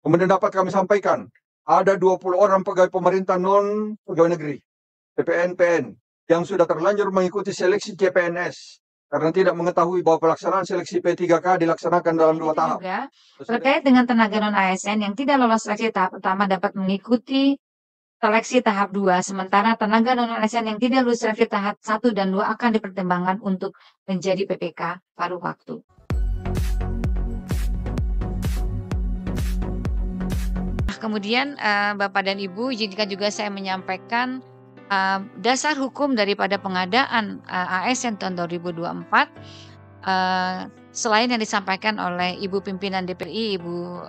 Kemudian dapat kami sampaikan, ada 20 orang pegawai pemerintah non pegawai negeri, PPN-PN, yang sudah terlanjur mengikuti seleksi CPNS karena tidak mengetahui bahwa pelaksanaan seleksi P3K dilaksanakan dalam 2 tahap. Juga terkait dengan tenaga non-ASN yang tidak lolos seleksi tahap pertama dapat mengikuti seleksi tahap 2, sementara tenaga non-ASN yang tidak lulus seleksi tahap 1 dan 2 akan dipertimbangkan untuk menjadi PPK paruh waktu. Kemudian Bapak dan Ibu, izinkan juga saya menyampaikan dasar hukum daripada pengadaan ASN tahun 2024. Selain yang disampaikan oleh Ibu Pimpinan DPRI, Ibu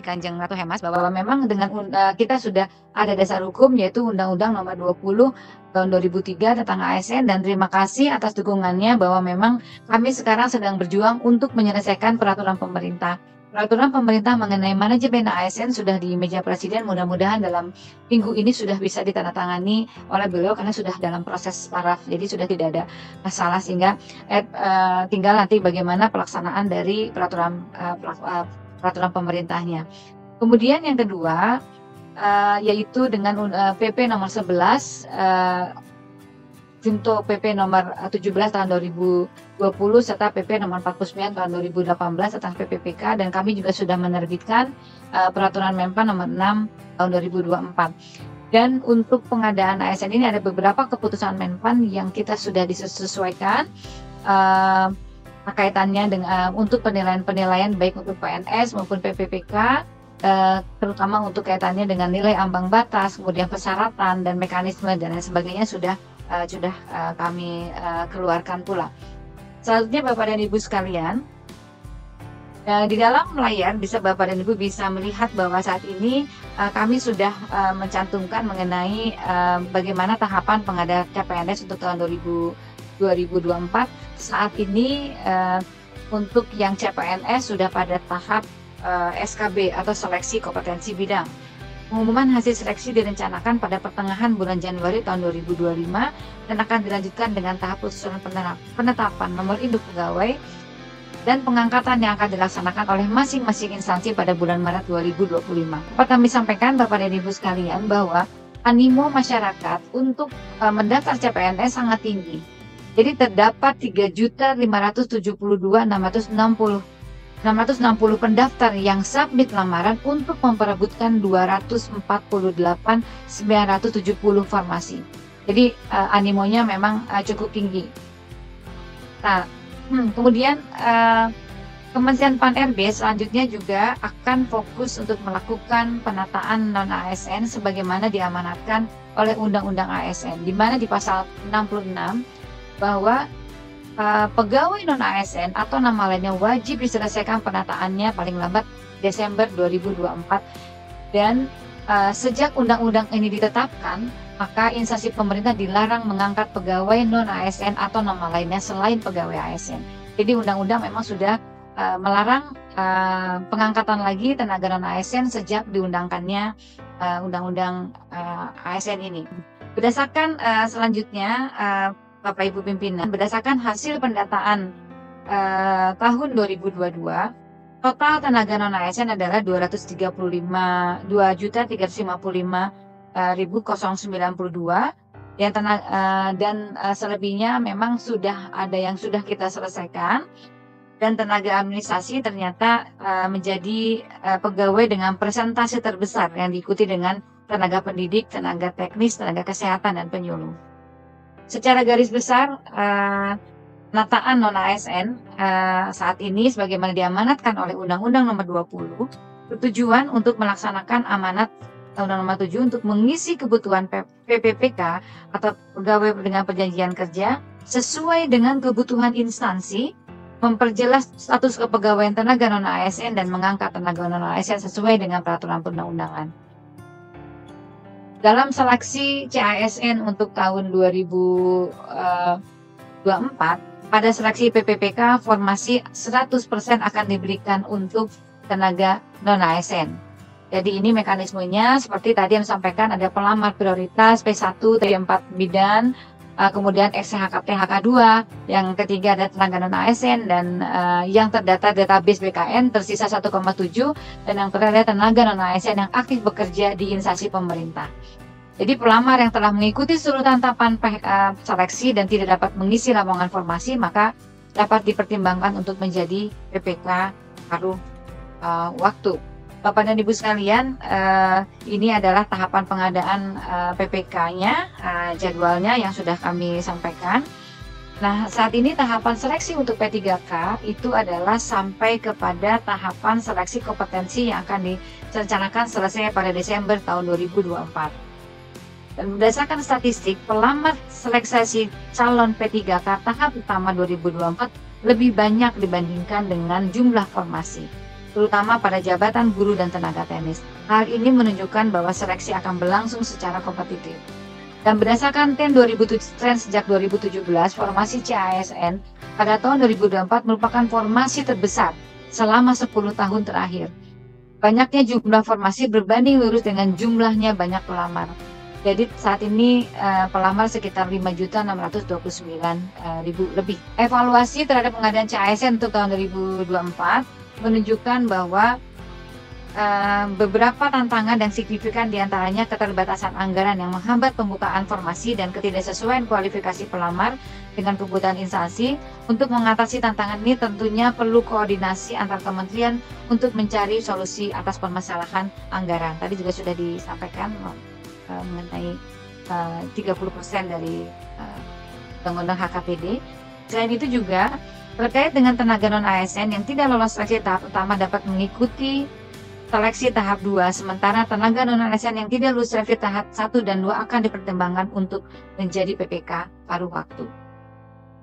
Kanjeng Ratu Hemas, bahwa memang dengan kita sudah ada dasar hukum yaitu Undang-Undang Nomor 20 tahun 2003 tentang ASN, dan terima kasih atas dukungannya bahwa memang kami sekarang sedang berjuang untuk menyelesaikan peraturan pemerintah. Peraturan pemerintah mengenai manajemen ASN sudah di meja Presiden, mudah-mudahan dalam minggu ini sudah bisa ditandatangani oleh beliau karena sudah dalam proses paraf, jadi sudah tidak ada masalah, sehingga tinggal nanti bagaimana pelaksanaan dari peraturan pemerintahnya. Kemudian yang kedua yaitu dengan PP nomor 11 junto PP nomor 17 tahun 2020 serta PP nomor 49 tahun 2018 tentang PPPK, dan kami juga sudah menerbitkan peraturan Menpan nomor 6 tahun 2024. Dan untuk pengadaan ASN ini ada beberapa keputusan Menpan yang kita sudah disesuaikan kaitannya dengan untuk penilaian baik untuk PNS maupun PPPK, terutama untuk kaitannya dengan nilai ambang batas, kemudian persyaratan dan mekanisme dan lain sebagainya sudah kami keluarkan pula. Selanjutnya Bapak dan Ibu sekalian, di dalam layar bisa Bapak dan Ibu bisa melihat bahwa saat ini kami sudah mencantumkan mengenai bagaimana tahapan pengadaan CPNS untuk tahun 2024. Saat ini untuk yang CPNS sudah pada tahap SKB atau seleksi kompetensi bidang. Pengumuman hasil seleksi direncanakan pada pertengahan bulan Januari tahun 2025 dan akan dilanjutkan dengan tahap susunan penetapan nomor induk pegawai dan pengangkatan yang akan dilaksanakan oleh masing-masing instansi pada bulan Maret 2025. Dapat kami sampaikan Bapak dan Ibu sekalian bahwa animo masyarakat untuk mendaftar CPNS sangat tinggi. Jadi terdapat 3.572.660 pendaftar yang submit lamaran untuk memperebutkan 248.970 formasi. Jadi animonya memang cukup tinggi. Nah, kemudian Kementerian Pan-RB selanjutnya juga akan fokus untuk melakukan penataan non-ASN sebagaimana diamanatkan oleh Undang-Undang ASN, di mana di pasal 66 bahwa pegawai non-ASN atau nama lainnya wajib diselesaikan penataannya paling lambat Desember 2024. Dan sejak undang-undang ini ditetapkan, maka instansi pemerintah dilarang mengangkat pegawai non-ASN atau nama lainnya selain pegawai ASN. Jadi undang-undang memang sudah melarang pengangkatan lagi tenaga non-ASN sejak diundangkannya undang-undang ASN ini. Berdasarkan selanjutnya Bapak Ibu Pimpinan, berdasarkan hasil pendataan tahun 2022, total tenaga non-ASN adalah 253.255.092 dan selebihnya memang sudah ada yang sudah kita selesaikan, dan tenaga administrasi ternyata menjadi pegawai dengan persentase terbesar yang diikuti dengan tenaga pendidik, tenaga teknis, tenaga kesehatan, dan penyuluh. Secara garis besar, penataan non-ASN saat ini sebagaimana diamanatkan oleh Undang-Undang Nomor 20 bertujuan untuk melaksanakan amanat Undang-Undang Nomor 7 untuk mengisi kebutuhan PPPK atau pegawai dengan perjanjian kerja sesuai dengan kebutuhan instansi, memperjelas status kepegawaian tenaga non-ASN dan mengangkat tenaga non-ASN sesuai dengan peraturan perundang-undangan. Dalam seleksi CASN untuk tahun 2024, pada seleksi PPPK formasi 100% akan diberikan untuk tenaga non-ASN. Jadi ini mekanismenya seperti tadi yang disampaikan, ada pelamar prioritas P1 dari 4 bidang, kemudian SHKP HK2, yang ketiga ada tenaga non-ASN, dan yang terdata database BKN tersisa 1,7, dan yang terakhir ada tenaga non-ASN yang aktif bekerja di instansi pemerintah. Jadi pelamar yang telah mengikuti seluruh tahapan seleksi dan tidak dapat mengisi lowongan formasi, maka dapat dipertimbangkan untuk menjadi PPK paruh waktu. Bapak dan Ibu sekalian, ini adalah tahapan pengadaan PPK-nya, jadwalnya yang sudah kami sampaikan. Nah, saat ini tahapan seleksi untuk P3K itu adalah sampai kepada tahapan seleksi kompetensi yang akan direncanakan selesai pada Desember tahun 2024. Dan berdasarkan statistik, pelamar seleksi calon P3K tahap utama 2024 lebih banyak dibandingkan dengan jumlah formasi, terutama pada jabatan guru dan tenaga teknis. Hal ini menunjukkan bahwa seleksi akan berlangsung secara kompetitif. Dan berdasarkan tren sejak 2017, formasi CASN pada tahun 2024 merupakan formasi terbesar selama 10 tahun terakhir. Banyaknya jumlah formasi berbanding lurus dengan jumlahnya banyak pelamar. Jadi saat ini pelamar sekitar 5.629.000 lebih. Evaluasi terhadap pengadaan CASN untuk tahun 2024 menunjukkan bahwa beberapa tantangan dan signifikan diantaranya keterbatasan anggaran yang menghambat pembukaan formasi dan ketidaksesuaian kualifikasi pelamar dengan kebutuhan instansi. Untuk mengatasi tantangan ini tentunya perlu koordinasi antar kementerian untuk mencari solusi atas permasalahan anggaran. Tadi juga sudah disampaikan mengenai 30% dari undang-undang HKPD. Selain itu juga terkait dengan tenaga non-ASN yang tidak lolos seleksi tahap pertama dapat mengikuti seleksi tahap 2, sementara tenaga non-ASN yang tidak lulus seleksi tahap 1 dan 2 akan dipertimbangkan untuk menjadi PPK paruh waktu.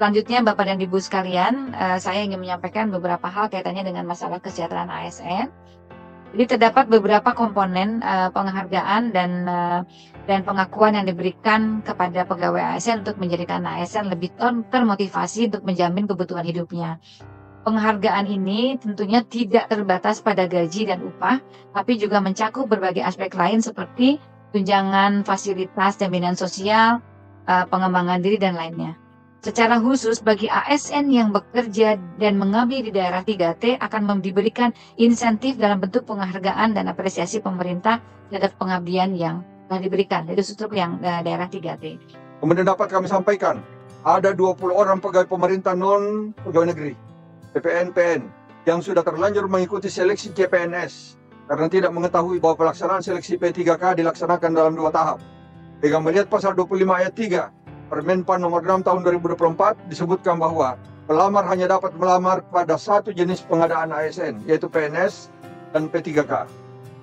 Selanjutnya, Bapak dan Ibu sekalian, saya ingin menyampaikan beberapa hal kaitannya dengan masalah kesejahteraan ASN. Jadi terdapat beberapa komponen penghargaan dan pengakuan yang diberikan kepada pegawai ASN untuk menjadikan ASN lebih termotivasi untuk menjamin kebutuhan hidupnya. Penghargaan ini tentunya tidak terbatas pada gaji dan upah, tapi juga mencakup berbagai aspek lain seperti tunjangan, fasilitas, jaminan sosial, pengembangan diri, dan lainnya. Secara khusus bagi ASN yang bekerja dan mengabdi di daerah 3T akan diberikan insentif dalam bentuk penghargaan dan apresiasi pemerintah terhadap pengabdian yang telah diberikan. Itu untuk yang daerah 3T. Kemudian dapat kami sampaikan, ada 20 orang pegawai pemerintah non pegawai negeri, PPN-PN, yang sudah terlanjur mengikuti seleksi CPNS karena tidak mengetahui bahwa pelaksanaan seleksi P3K dilaksanakan dalam 2 tahap. Dengan melihat pasal 25 ayat 3, Permenpan nomor 6 tahun 2024 disebutkan bahwa pelamar hanya dapat melamar pada satu jenis pengadaan ASN, yaitu PNS dan P3K.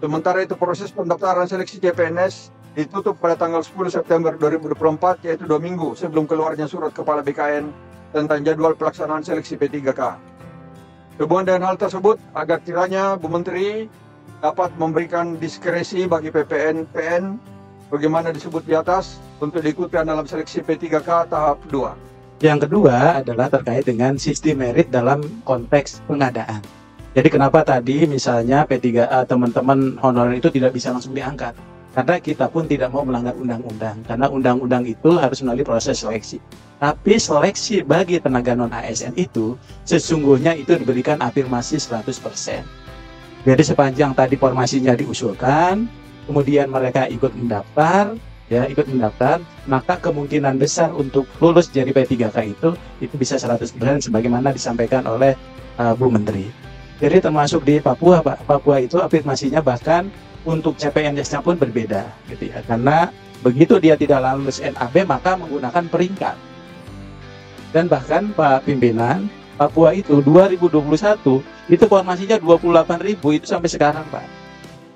Sementara itu proses pendaftaran seleksi CPNS ditutup pada tanggal 10 September 2024, yaitu 2 minggu sebelum keluarnya surat Kepala BKN tentang jadwal pelaksanaan seleksi P3K. Sehubungan dengan hal tersebut, agar kiranya Bu Menteri dapat memberikan diskresi bagi PPN-PN bagaimana disebut di atas untuk diikuti dalam seleksi P3K tahap 2. Yang kedua adalah terkait dengan sistem merit dalam konteks pengadaan. Jadi kenapa tadi misalnya P3A teman-teman honorer itu tidak bisa langsung diangkat? Karena kita pun tidak mau melanggar undang-undang. Karena undang-undang itu harus melalui proses seleksi. Tapi seleksi bagi tenaga non-ASN itu sesungguhnya itu diberikan afirmasi 100%. Jadi sepanjang tadi formasinya diusulkan, kemudian mereka ikut mendaftar, maka kemungkinan besar untuk lulus jadi P3K itu bisa 100% sebagaimana disampaikan oleh Bu Menteri. Jadi termasuk di Papua, Pak. Papua itu afirmasinya bahkan untuk CPNS-nya pun berbeda, gitu ya. Karena begitu dia tidak lulus NAB maka menggunakan peringkat. Dan bahkan Pak Pimpinan, Papua itu 2021 itu formasinya 28.000 itu sampai sekarang, Pak.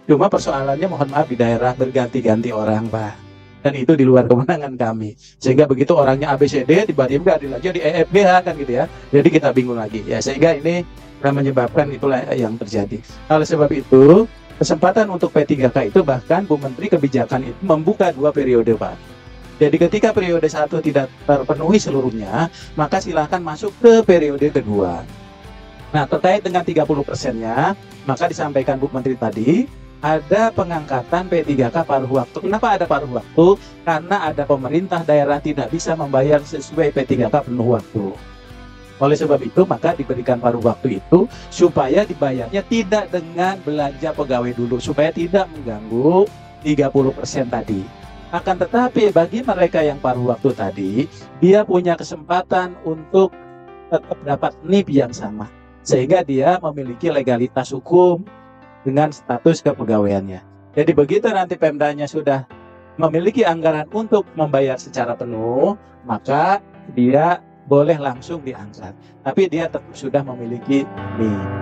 Cuma persoalannya mohon maaf di daerah berganti-ganti orang, Pak. Dan itu di luar kewenangan kami. Sehingga begitu orangnya ABCD tiba-tiba ada lagi di EFGH kan gitu ya. Jadi kita bingung lagi ya. Sehingga ini akan menyebabkan itulah yang terjadi. Oleh sebab itu, kesempatan untuk P3K itu bahkan Bu Menteri Kebijakan itu membuka 2 periode, Pak. Jadi ketika periode 1 tidak terpenuhi seluruhnya, maka silahkan masuk ke periode kedua. Nah, terkait dengan 30%-nya, maka disampaikan Bu Menteri tadi, ada pengangkatan P3K paruh waktu. Kenapa ada paruh waktu? Karena ada pemerintah daerah tidak bisa membayar sesuai P3K penuh waktu. Oleh sebab itu, maka diberikan paruh waktu itu supaya dibayarnya tidak dengan belanja pegawai dulu, supaya tidak mengganggu 30% tadi. Akan tetapi bagi mereka yang paruh waktu tadi, dia punya kesempatan untuk tetap dapat NIP yang sama, sehingga dia memiliki legalitas hukum dengan status kepegawaiannya. Jadi begitu nanti Pemdanya sudah memiliki anggaran untuk membayar secara penuh, maka dia boleh langsung diangkat. Tapi dia tetap sudah memiliki NIP.